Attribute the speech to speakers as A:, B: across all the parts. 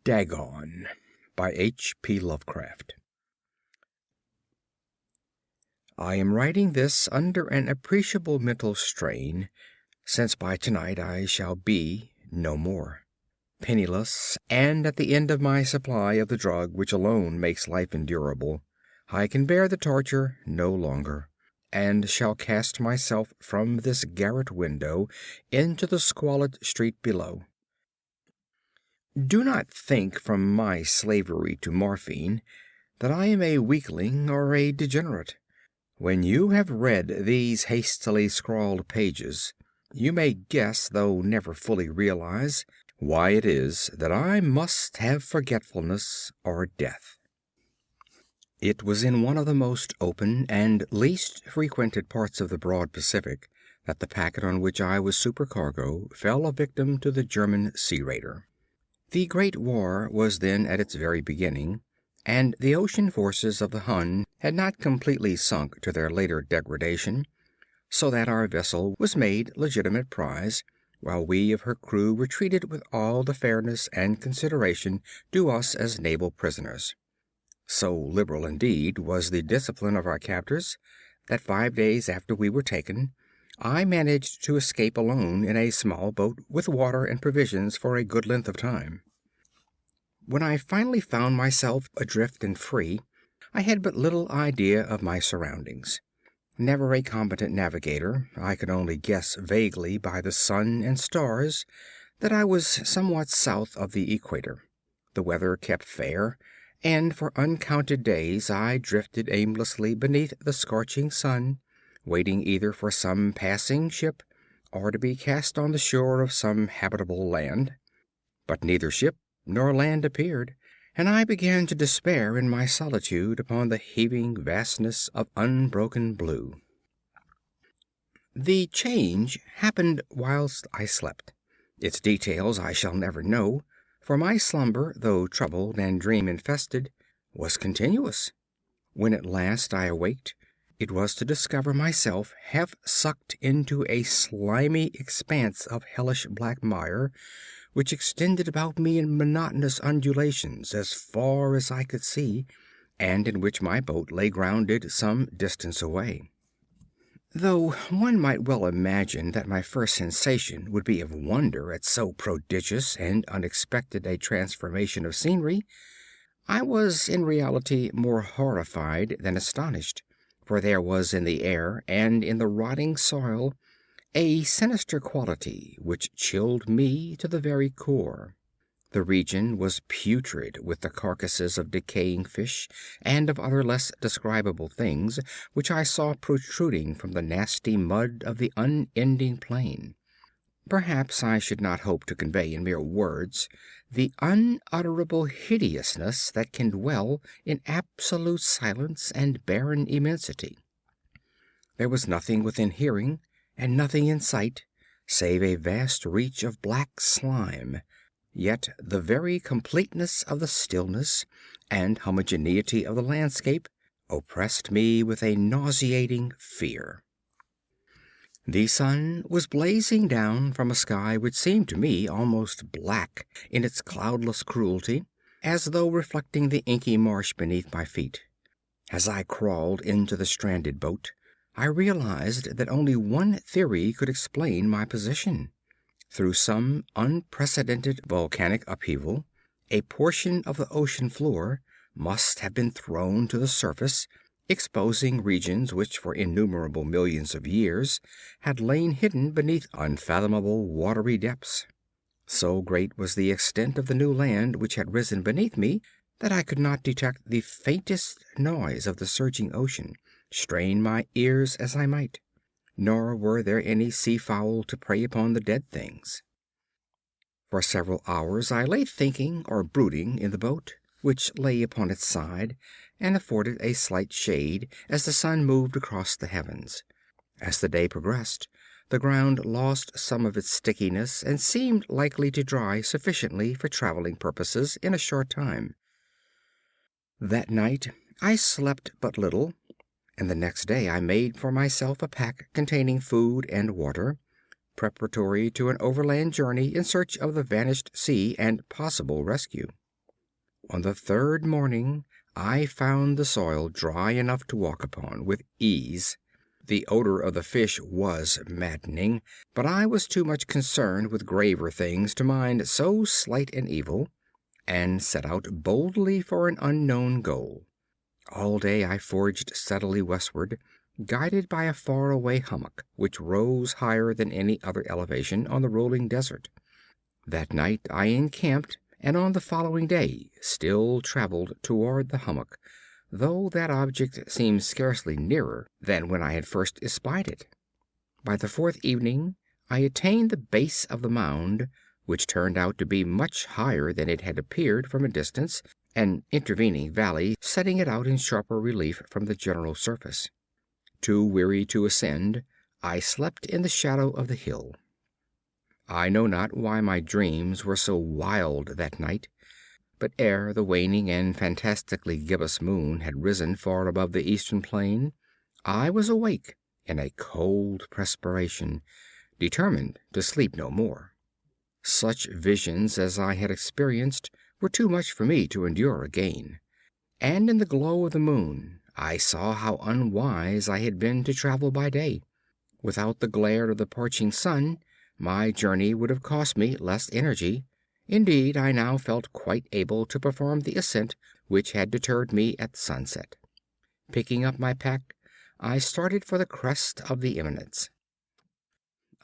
A: Dagon by H.P. Lovecraft. I am writing this under an appreciable mental strain, since by tonight I shall be no more. Penniless, and at the end of my supply of the drug which alone makes life endurable, I can bear the torture no longer, and shall cast myself from this garret window into the squalid street below. Do not think from my slavery to morphine that I am a weakling or a degenerate. When you have read these hastily scrawled pages, you may guess, though never fully realize, why it is that I must have forgetfulness or death. It was in one of the most open and least frequented parts of the broad Pacific that the packet on which I was supercargo fell a victim to the German sea raider. The Great War was then at its very beginning, and the ocean forces of the Hun had not completely sunk to their later degradation, so that our vessel was made legitimate prize, while we of her crew were treated with all the fairness and consideration due us as naval prisoners. So liberal indeed was the discipline of our captors, that 5 days after we were taken, I managed to escape alone in a small boat with water and provisions for a good length of time. When I finally found myself adrift and free, I had but little idea of my surroundings. Never a competent navigator, I could only guess vaguely by the sun and stars that I was somewhat south of the equator. The weather kept fair, and for uncounted days I drifted aimlessly beneath the scorching sun, waiting either for some passing ship or to be cast on the shore of some habitable land. But neither ship nor land appeared, and I began to despair in my solitude upon the heaving vastness of unbroken blue. The change happened whilst I slept. Its details I shall never know, for my slumber, though troubled and dream-infested, was continuous. When at last I awaked, it was to discover myself half sucked into a slimy expanse of hellish black mire, which extended about me in monotonous undulations as far as I could see, and in which my boat lay grounded some distance away. Though one might well imagine that my first sensation would be of wonder at so prodigious and unexpected a transformation of scenery, I was in reality more horrified than astonished, for there was in the air and in the rotting soil a sinister quality which chilled me to the very core. The region was putrid with the carcasses of decaying fish and of other less describable things which I saw protruding from the nasty mud of the unending plain. Perhaps I should not hope to convey in mere words the unutterable hideousness that can dwell in absolute silence and barren immensity. There was nothing within hearing, and nothing in sight, save a vast reach of black slime. Yet the very completeness of the stillness and homogeneity of the landscape oppressed me with a nauseating fear. The sun was blazing down from a sky which seemed to me almost black in its cloudless cruelty, as though reflecting the inky marsh beneath my feet. As I crawled into the stranded boat, I realized that only one theory could explain my position. Through some unprecedented volcanic upheaval, a portion of the ocean floor must have been thrown to the surface, exposing regions which for innumerable millions of years had lain hidden beneath unfathomable watery depths. So great was the extent of the new land which had risen beneath me that I could not detect the faintest noise of the surging ocean, strain my ears as I might. Nor were there any seafowl to prey upon the dead things. For several hours I lay thinking or brooding in the boat, which lay upon its side and afforded a slight shade as the sun moved across the heavens. As the day progressed, the ground lost some of its stickiness and seemed likely to dry sufficiently for traveling purposes in a short time. That night I slept but little, and the next day I made for myself a pack containing food and water, preparatory to an overland journey in search of the vanished sea and possible rescue. On the third morning I found the soil dry enough to walk upon with ease. The odor of the fish was maddening, but I was too much concerned with graver things to mind so slight an evil, and set out boldly for an unknown goal. All day I forged steadily westward, guided by a far-away hummock which rose higher than any other elevation on the rolling desert. That night I encamped, and on the following day still traveled toward the hummock, though that object seemed scarcely nearer than when I had first espied it. By the fourth evening I attained the base of the mound, which turned out to be much higher than it had appeared from a distance, an intervening valley setting it out in sharper relief from the general surface. Too weary to ascend, I slept in the shadow of the hill. I know not why my dreams were so wild that night, but ere the waning and fantastically gibbous moon had risen far above the eastern plain, I was awake in a cold perspiration, determined to sleep no more. Such visions as I had experienced were too much for me to endure again, and in the glow of the moon I saw how unwise I had been to travel by day. Without the glare of the parching sun, my journey would have cost me less energy. Indeed, I now felt quite able to perform the ascent which had deterred me at sunset. Picking up my pack, I started for the crest of the eminence.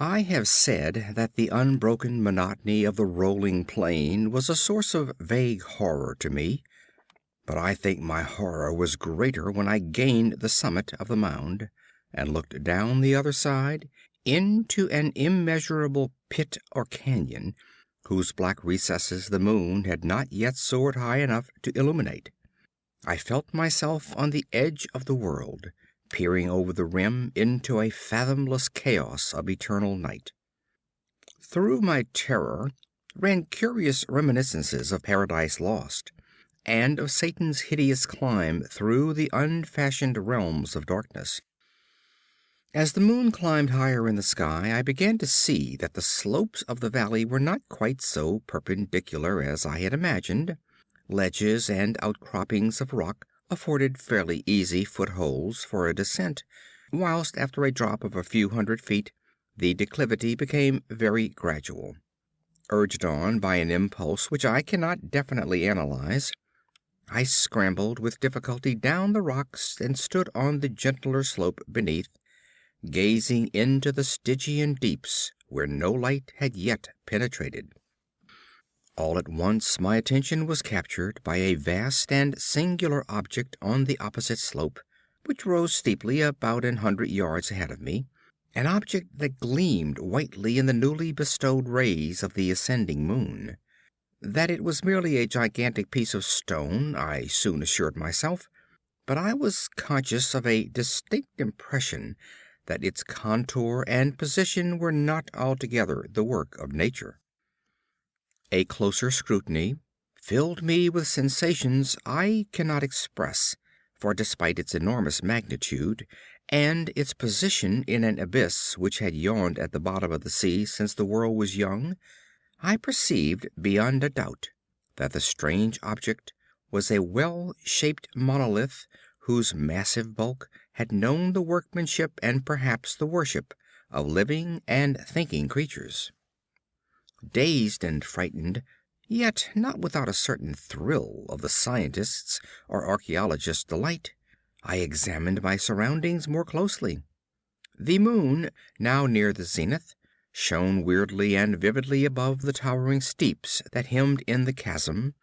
A: I have said that the unbroken monotony of the rolling plain was a source of vague horror to me, but I think my horror was greater when I gained the summit of the mound and looked down the other side into an immeasurable pit or canyon whose black recesses the moon had not yet soared high enough to illuminate. I felt myself on the edge of the world, peering over the rim into a fathomless chaos of eternal night. Through my terror ran curious reminiscences of Paradise Lost, and of Satan's hideous climb through the unfashioned realms of darkness. As the moon climbed higher in the sky, I began to see that the slopes of the valley were not quite so perpendicular as I had imagined. Ledges and outcroppings of rock afforded fairly easy footholds for a descent, whilst after a drop of a few hundred feet the declivity became very gradual. Urged on by an impulse which I cannot definitely analyze, I scrambled with difficulty down the rocks and stood on the gentler slope beneath, gazing into the Stygian deeps where no light had yet penetrated. All at once my attention was captured by a vast and singular object on the opposite slope, which rose steeply about 100 yards ahead of me, an object that gleamed whitely in the newly bestowed rays of the ascending moon. That it was merely a gigantic piece of stone I soon assured myself, but I was conscious of a distinct impression that its contour and position were not altogether the work of nature. A closer scrutiny filled me with sensations I cannot express, for despite its enormous magnitude and its position in an abyss which had yawned at the bottom of the sea since the world was young, I perceived beyond a doubt that the strange object was a well-shaped monolith whose massive bulk had known the workmanship and perhaps the worship of living and thinking creatures. Dazed and frightened, yet not without a certain thrill of the scientist's or archaeologist's delight, I examined my surroundings more closely. The moon, now near the zenith, shone weirdly and vividly above the towering steeps that hemmed in the chasm,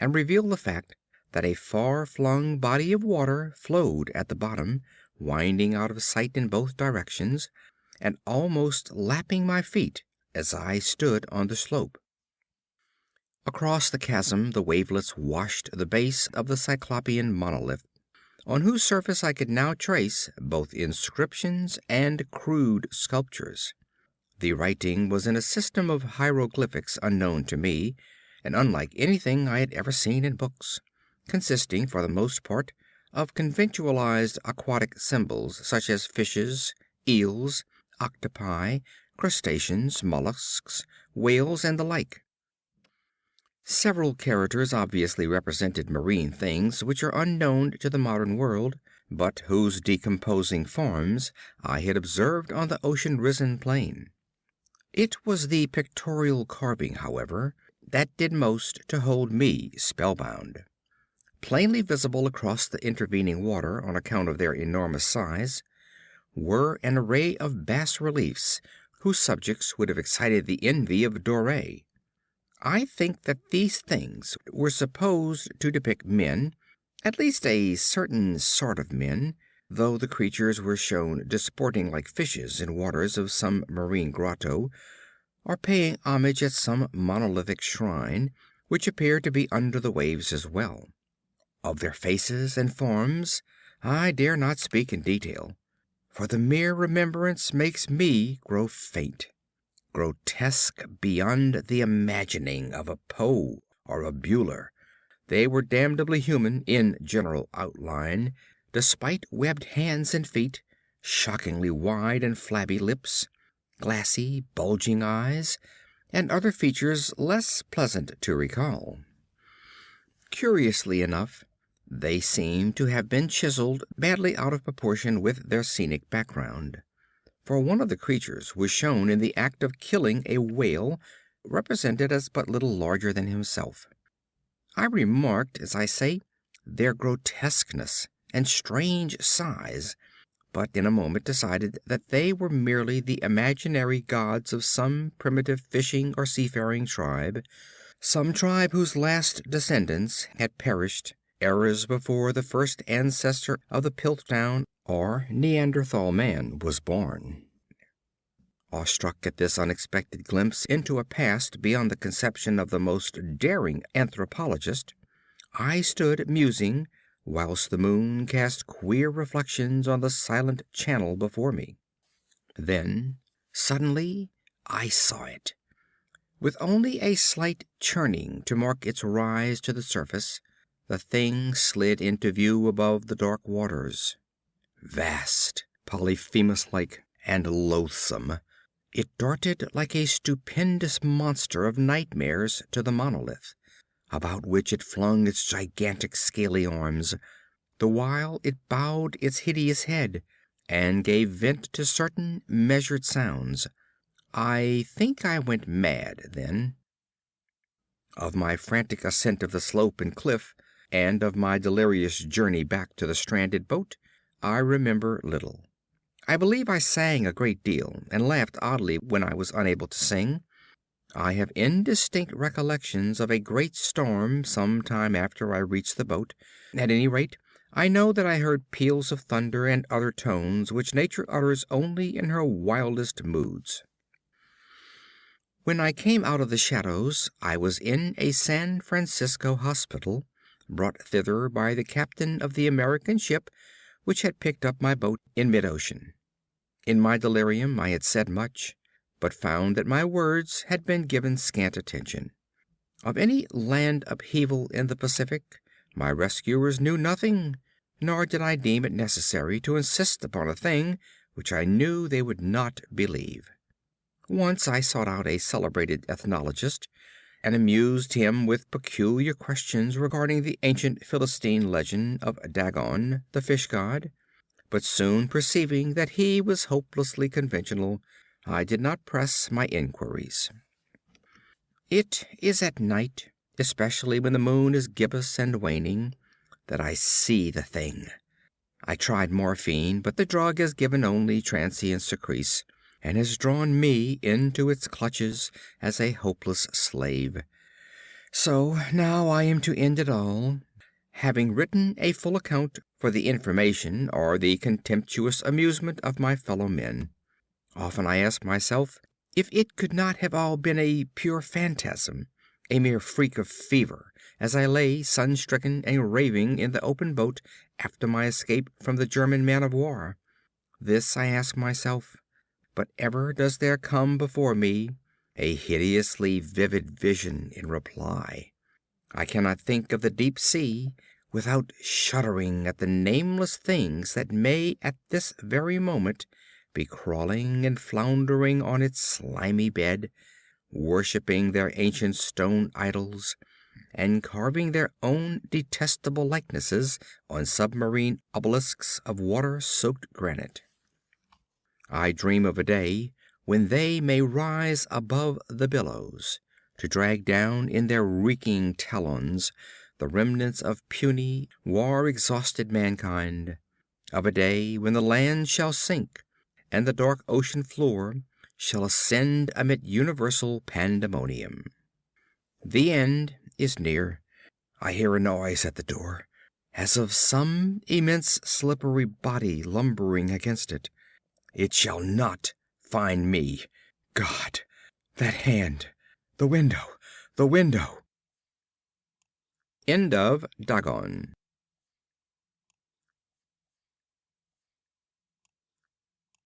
A: and revealed the fact that a far-flung body of water flowed at the bottom, winding out of sight in both directions, and almost lapping my feet as I stood on the slope. Across the chasm the wavelets washed the base of the cyclopean monolith, on whose surface I could now trace both inscriptions and crude sculptures. The writing was in a system of hieroglyphics unknown to me, and unlike anything I had ever seen in books, consisting for the most part of conventionalized aquatic symbols such as fishes, eels, octopi, crustaceans, mollusks, whales, and the like. Several characters obviously represented marine things which are unknown to the modern world, but whose decomposing forms I had observed on the ocean-risen plain. It was the pictorial carving, however, that did most to hold me spellbound. Plainly visible across the intervening water on account of their enormous size, were an array of bas-reliefs whose subjects would have excited the envy of Doré. I think that these things were supposed to depict men, at least a certain sort of men, though the creatures were shown disporting like fishes in waters of some marine grotto, or paying homage at some monolithic shrine which appeared to be under the waves as well. Of their faces and forms I dare not speak in detail, for the mere remembrance makes me grow faint. Grotesque beyond the imagining of a Poe or a Bueller, they were damnably human in general outline, despite webbed hands and feet, shockingly wide and flabby lips, glassy, bulging eyes, and other features less pleasant to recall. Curiously enough, they seem to have been chiseled badly out of proportion with their scenic background, for one of the creatures was shown in the act of killing a whale, represented as but little larger than himself. I remarked, as I say, their grotesqueness and strange size, but in a moment decided that they were merely the imaginary gods of some primitive fishing or seafaring tribe, some tribe whose last descendants had perished eras before the first ancestor of the Piltdown or Neanderthal man was born. Awestruck at this unexpected glimpse into a past beyond the conception of the most daring anthropologist, I stood musing whilst the moon cast queer reflections on the silent channel before me. Then, suddenly, I saw it. With only a slight churning to mark its rise to the surface, the thing slid into view above the dark waters. Vast, Polyphemus-like, and loathsome, it darted like a stupendous monster of nightmares to the monolith, about which it flung its gigantic scaly arms, the while it bowed its hideous head and gave vent to certain measured sounds. I think I went mad then. Of my frantic ascent of the slope and cliff, and of my delirious journey back to the stranded boat, I remember little. I believe I sang a great deal, and laughed oddly when I was unable to sing. I have indistinct recollections of a great storm some time after I reached the boat. At any rate, I know that I heard peals of thunder and other tones which nature utters only in her wildest moods. When I came out of the shadows, I was in a San Francisco hospital, brought thither by the captain of the American ship which had picked up my boat in mid-ocean. In my delirium I had said much, but found that my words had been given scant attention. Of any land upheaval in the Pacific, my rescuers knew nothing, nor did I deem it necessary to insist upon a thing which I knew they would not believe. Once I sought out a celebrated ethnologist, and amused him with peculiar questions regarding the ancient Philistine legend of Dagon, the fish god, but soon perceiving that he was hopelessly conventional, I did not press my inquiries. It is at night, especially when the moon is gibbous and waning, that I see the thing. I tried morphine, but the drug has given only transient secrece, and has drawn me into its clutches as a hopeless slave. So now I am to end it all, having written a full account for the information or the contemptuous amusement of my fellow men. Often I ask myself if it could not have all been a pure phantasm, a mere freak of fever, as I lay sun-stricken and raving in the open boat after my escape from the German man-of-war. This I ask myself, but ever does there come before me a hideously vivid vision in reply. I cannot think of the deep sea without shuddering at the nameless things that may at this very moment be crawling and floundering on its slimy bed, worshipping their ancient stone idols, and carving their own detestable likenesses on submarine obelisks of water-soaked granite. I dream of a day when they may rise above the billows, to drag down in their reeking talons the remnants of puny, war-exhausted mankind; of a day when the land shall sink, and the dark ocean floor shall ascend amid universal pandemonium. The end is near. I hear a noise at the door, as of some immense slippery body lumbering against it. It shall not find me. God! That hand! The window! The window! End of Dagon.